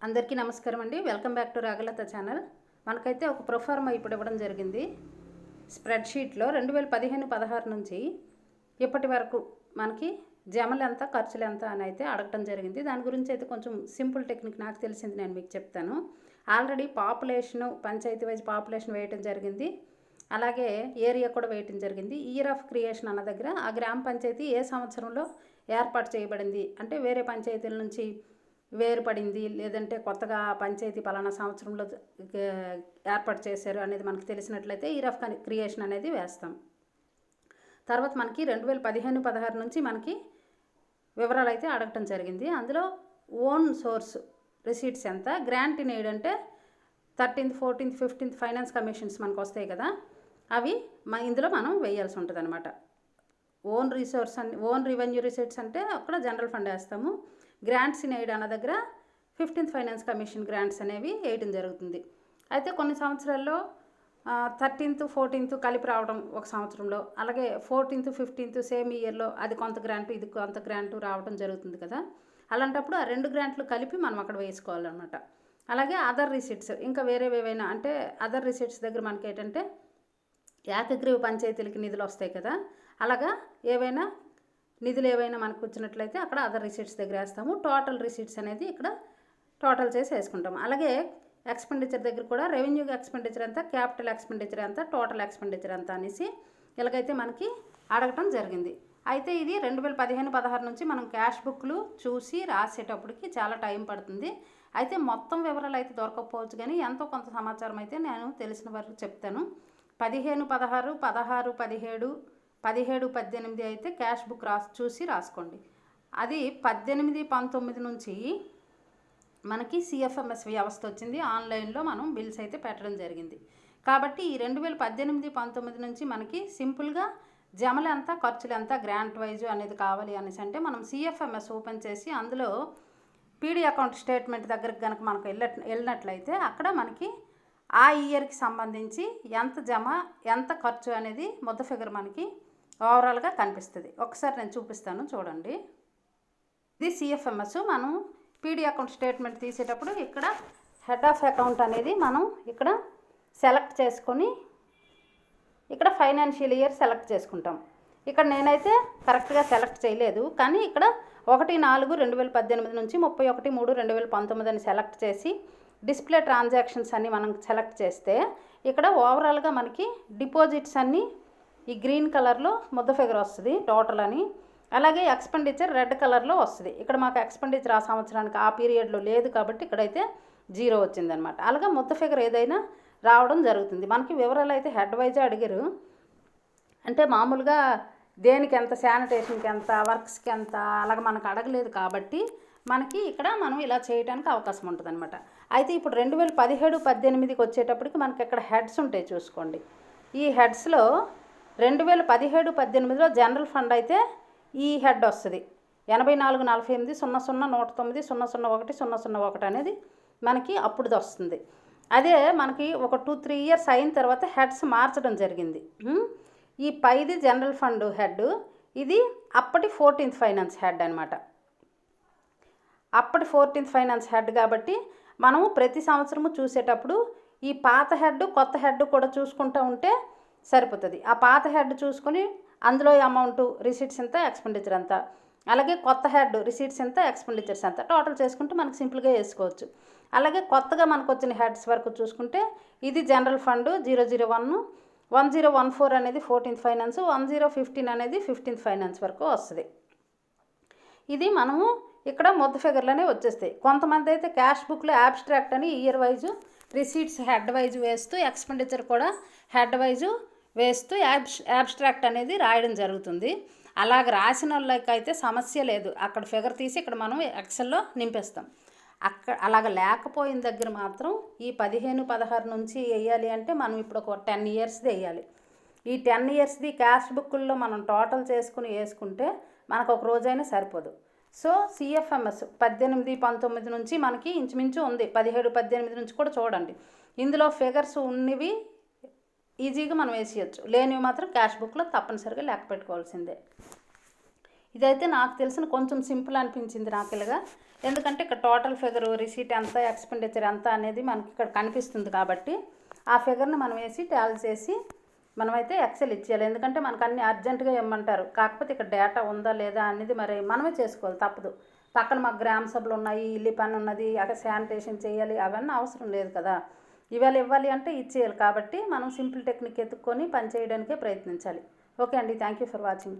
అందరికీ నమస్కారం అండి. Welcome back to Ragalatha channel. మనకైతే ఒక ప్రొఫార్మా ఇప్పుడు ఇవ్వడం జరిగింది. స్ప్రెడ్షీట్లో 2015-16 నుంచి ఇప్పటి వరకు మనకి జమలు ఎంత, ఖర్చులు ఎంత అని అయితే అడగటం జరిగింది. దాని గురించి అయితే కొంచెం సింపుల్ టెక్నిక్ నాకు తెలిసింది నేను మీకు చెప్తాను. Already population, panchayat wise population వేయటం జరిగింది. అలాగే ఏరియా కూడా వేయటం జరిగింది. ఇయర్ ఆఫ్ క్రియేషన్ అన్న దగ్గర ఆ గ్రామ పంచాయతీ ఏ సంవత్సరంలో ఏర్పాటు చేయబడింది, అంటే వేరే పంచాయతీల నుంచి వేరుపడింది, లేదంటే కొత్తగా పంచాయతీ పలానా సంవత్సరంలో ఏర్పాటు చేశారు అనేది మనకు తెలిసినట్లయితే ఇయర్ ఆఫ్ క్రియేషన్ అనేది వేస్తాం. తర్వాత మనకి 2015-16 నుంచి మనకి వివరాలు అయితే అడగటం జరిగింది. అందులో ఓన్ సోర్స్ రిసీట్స్ ఎంత, గ్రాంట్ ఇన్ ఎయిడ్ అంటే 13th, 14th, 15th finance commissions మనకు వస్తాయి కదా, అవి ఇందులో మనం వేయాల్సి ఉంటుంది అనమాట. Own resource own revenue receipts అంటే అక్కడ జనరల్ ఫండ్ వేస్తాము. గ్రాంట్స్ ఇన్ ఎయిడ్ అన్న దగ్గర 15th ఫైనాన్స్ కమిషన్ గ్రాంట్స్ అనేవి వేయడం జరుగుతుంది. అయితే కొన్ని సంవత్సరాల్లో 13th, 14th కలిపి రావడం ఒక సంవత్సరంలో, అలాగే 14th, 15th సేమ్ ఇయర్లో అది కొంత గ్రాంటు ఇది కొంత గ్రాంటు రావడం జరుగుతుంది కదా. అలాంటప్పుడు ఆ రెండు గ్రాంట్లు కలిపి మనం అక్కడ వేసుకోవాలన్నమాట. అలాగే అదర్ రిసీట్స్ ఇంకా వేరేవేవైనా, అంటే అదర్ రిసీట్స్ దగ్గర మనకి ఏంటంటే ఏకగ్రీవ పంచాయతీలకి నిధులు వస్తాయి కదా, అలాగా ఏవైనా నిధులు ఏవైనా మనకు వచ్చినట్లయితే అక్కడ అదర్ రిసీట్స్ దగ్గర వేస్తాము. టోటల్ రిసీట్స్ అనేది ఇక్కడ టోటల్ చేసి వేసుకుంటాము. అలాగే ఎక్స్పెండిచర్ దగ్గర కూడా రెవెన్యూ ఎక్స్పెండిచర్ ఎంత, క్యాపిటల్ ఎక్స్పెండిచర్ ఎంత, టోటల్ ఎక్స్పెండిచర్ ఎంత అనేసి ఇలాగైతే మనకి అడగటం జరిగింది. అయితే ఇది 2015-16 నుంచి మనం క్యాష్ బుక్లు చూసి రాసేటప్పటికి చాలా టైం పడుతుంది. అయితే మొత్తం వివరాలు అయితే దొరకకపోవచ్చు, కానీ ఎంతో కొంత సమాచారం అయితే నేను తెలిసిన వరకు చెప్తాను. 15-16, 16-17, 17-18 అయితే క్యాష్ బుక్ చూసి రాసుకోండి. అది 18-19 నుంచి మనకి సిఎఫ్ఎంఎస్ వ్యవస్థ వచ్చింది. ఆన్లైన్లో మనం బిల్స్ అయితే పెట్టడం జరిగింది. కాబట్టి ఈ 2018-19 నుంచి మనకి సింపుల్గా జమలు ఎంత, ఖర్చులు ఎంత, గ్రాంట్ వైజ్ అనేది కావాలి అనేసి అంటే మనం సిఎఫ్ఎంఎస్ ఓపెన్ చేసి అందులో పీడీ అకౌంట్ స్టేట్మెంట్ దగ్గరికి కనుక మనకు వెళ్ళినట్లయితే అక్కడ మనకి ఆ ఇయర్కి సంబంధించి ఎంత జమ, ఎంత ఖర్చు అనేది మొత్తం ఫిగర్ మనకి ఓవరాల్గా కనిపిస్తుంది. ఒకసారి నేను చూపిస్తాను చూడండి. ఇది సిఎఫ్ఎంఎస్. మనం పీడీ అకౌంట్ స్టేట్మెంట్ తీసేటప్పుడు ఇక్కడ హెడ్ ఆఫ్ అకౌంట్ అనేది మనం ఇక్కడ సెలెక్ట్ చేసుకొని ఇక్కడ ఫైనాన్షియల్ ఇయర్ సెలెక్ట్ చేసుకుంటాం. ఇక్కడ నేనైతే కరెక్ట్గా సెలెక్ట్ చేయలేదు, కానీ ఇక్కడ 1/4/2018 నుంచి 31/3/2019 అని సెలెక్ట్ చేసి డిస్ప్లే ట్రాన్సాక్షన్స్ అన్నీ మనం సెలెక్ట్ చేస్తే ఇక్కడ ఓవరాల్గా మనకి డిపాజిట్స్ అన్నీ ఈ గ్రీన్ కలర్లో ముద్ద ఫిగర్ వస్తుంది టోటల్ అని, అలాగే ఎక్స్పెండిచర్ రెడ్ కలర్లో వస్తుంది. ఇక్కడ మాకు ఎక్స్పెండిచర్ ఆ సంవత్సరానికి ఆ పీరియడ్లో లేదు కాబట్టి ఇక్కడైతే 0 వచ్చిందనమాట. అలాగే ముద్ద ఫిగర్ ఏదైనా రావడం జరుగుతుంది. మనకి వివరాలు అయితే హెడ్ వైజే అడిగారు, అంటే మామూలుగా దేనికి ఎంత, శానిటేషన్కి ఎంత, వర్క్స్కి ఎంత అలాగ మనకు అడగలేదు కాబట్టి మనకి ఇక్కడ మనం ఇలా చేయడానికి అవకాశం ఉంటుంది అనమాట. అయితే ఇప్పుడు 2017-18కి వచ్చేటప్పటికి మనకి ఇక్కడ హెడ్స్ ఉంటాయి చూసుకోండి. ఈ హెడ్స్లో 2017-18లో జనరల్ ఫండ్ అయితే ఈ హెడ్ వస్తుంది 8448-00-109-001-001 అనేది మనకి అప్పుడుది వస్తుంది. అదే మనకి ఒక 2-3 ఇయర్స్ అయిన తర్వాత హెడ్స్ మార్చడం జరిగింది. ఈ పైది జనరల్ ఫండ్ హెడ్, ఇది అప్పటి 14th ఫైనాన్స్ హెడ్ అనమాట. అప్పటి 14th ఫైనాన్స్ హెడ్ కాబట్టి మనము ప్రతి సంవత్సరము చూసేటప్పుడు ఈ పాత హెడ్, కొత్త హెడ్ కూడా చూసుకుంటూ ఉంటే సరిపోతుంది. ఆ పాత హెడ్ చూసుకొని అందులో అమౌంట్, రిసీట్స్ ఎంత, ఎక్స్పెండిచర్ ఎంత, అలాగే కొత్త హెడ్ రిసీట్స్ ఎంత, ఎక్స్పెండిచర్స్ ఎంత టోటల్ చేసుకుంటే మనకు సింపుల్గా వేసుకోవచ్చు. అలాగే కొత్తగా మనకు వచ్చిన హెడ్స్ వరకు చూసుకుంటే ఇది జనరల్ ఫండ్ 001, 1014 అనేది 14th ఫైనాన్స్, 1015 అనేది 15th ఫైనాన్స్ వరకు వస్తుంది. ఇది మనము ఇక్కడ మొత్తం ఫిగర్లోనే వచ్చేస్తాయి. కొంతమంది అయితే క్యాష్ బుక్లో యాబ్స్ట్రాక్ట్ అని year wise receipts head wise వేస్తూ, ఎక్స్పెండిచర్ కూడా హెడ్ వైజు వేస్తూ యాబ్స్ట్రాక్ట్ అనేది రాయడం జరుగుతుంది. అలాగ రాసిన వాళ్ళకైతే సమస్య లేదు, అక్కడ ఫిగర్ తీసి ఇక్కడ మనం ఎక్సెల్లో నింపేస్తాం. అలాగ లేకపోయిన దగ్గర మాత్రం ఈ 15-16 నుంచి వేయాలి అంటే మనం ఇప్పుడు ఒక 10 ఇయర్స్ది వేయాలి. ఈ 10 ఇయర్స్ది క్యాష్ బుక్కుల్లో మనం టోటల్ చేసుకుని వేసుకుంటే మనకు ఒక రోజైనా సరిపోదు. సో సిఎఫ్ఎంఎస్ 18-19 నుంచి మనకి ఇంచుమించు ఉంది, 17-18 నుంచి కూడా చూడండి. ఇందులో ఫిగర్స్ ఉన్నవి ఈజీగా మనం వేసేయచ్చు, లేనివి మాత్రం క్యాష్ బుక్లో తప్పనిసరిగా లెక్క పెట్టుకోవాల్సిందే. ఇదైతే నాకు తెలిసిన కొంచెం సింపుల్ అనిపించింది నాకు ఇలాగా. ఎందుకంటే ఇక్కడ టోటల్ ఫిగర్ రిసీట్ ఎంత, ఎక్స్పెండిచర్ ఎంత అనేది మనకి ఇక్కడ కనిపిస్తుంది కాబట్టి ఆ ఫిగర్ని మనం వేసి టాలీ చేసి మనమైతే ఎక్సెల్ ఇచ్చేయాలి. ఎందుకంటే మనకు అన్ని అర్జెంటుగా ఇవ్వమంటారు. కాకపోతే ఇక్కడ డేటా ఉందా లేదా అనేది మరి మనమే చేసుకోవాలి, తప్పదు. పక్కన మాకు గ్రామ సభలు ఉన్నాయి, ఇల్లు పని ఉన్నది, అక్కడ శానిటేషన్ చేయాలి, అవన్నీ అవసరం లేదు కదా. ఇవాళ ఇవ్వాలి అంటే ఇచ్చేయాలి. కాబట్టి మనం సింపుల్ టెక్నిక్ ఎత్తుక్కొని పని చేయడానికే ప్రయత్నించాలి. ఓకే అండి, థ్యాంక్ యూ ఫర్ వాచింగ్.